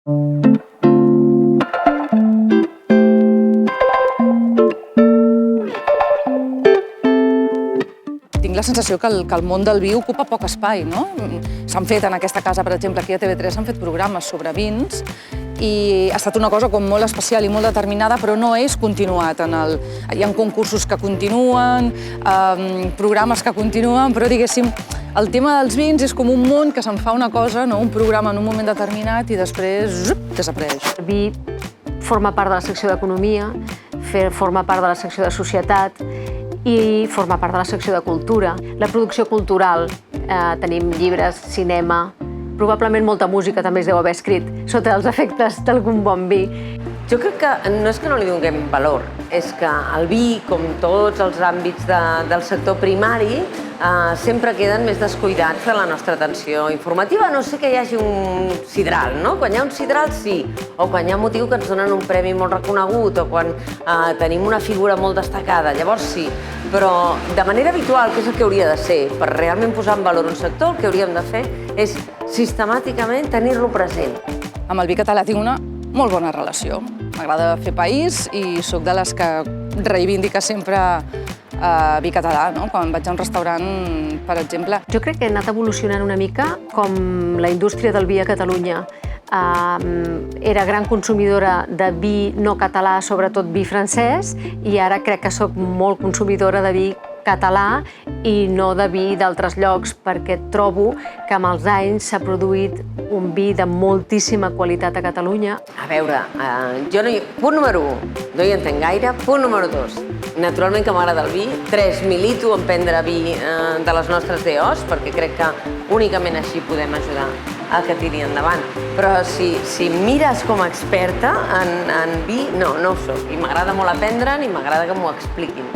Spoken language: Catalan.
Tinc la sensació que el món del vi ocupa poc espai, no? S'han fet en aquesta casa, per exemple, aquí a TV3 s'han fet programes sobre vins i ha estat una cosa com molt especial i molt determinada, però no és continuat. Hi ha concursos que continuen, programes que continuen, però diguéssim, el tema dels vins és com un món que se'n fa una cosa, un programa en un moment determinat i després desapareix. El vi forma part de la secció d'Economia, forma part de la secció de Societat i forma part de la secció de Cultura. La producció cultural, tenim llibres, cinema, probablement molta música també es deu haver escrit sota els efectes d'algun bon vi. Jo crec que no és que no li donem valor, és que el vi, com tots els àmbits del sector primari, sempre queden més descuidats de la nostra atenció informativa, a no ser que hi hagi un sidral, no? Quan hi ha un sidral, sí, o quan hi ha motiu que ens donen un premi molt reconegut, o quan tenim una figura molt destacada, llavors sí. Però de manera habitual, que és el que hauria de ser, per realment posar en valor un sector, el que hauríem de fer és sistemàticament tenir-lo present. Amb el vi català tinc una molt bona relació. M'agrada fer país i sóc de les que reivindica sempre vi català, no? Quan vaig a un restaurant, per exemple. Jo crec que ha anat evolucionant una mica com la indústria del vi a Catalunya. Era gran consumidora de vi no català, sobretot vi francès, i ara crec que sóc molt consumidora de vi català i no de vi d'altres llocs, perquè trobo que amb els anys s'ha produït un vi de moltíssima qualitat a Catalunya. A veure, jo no punt número 1, no hi entenc gaire. Punt número 2, naturalment que m'agrada el vi. 3, milito en prendre vi de les nostres DOs, perquè crec que únicament així podem ajudar a que tiri endavant. Però si mires com a experta en vi, no ho soc. I m'agrada molt aprendre'n i m'agrada que m'ho expliquin.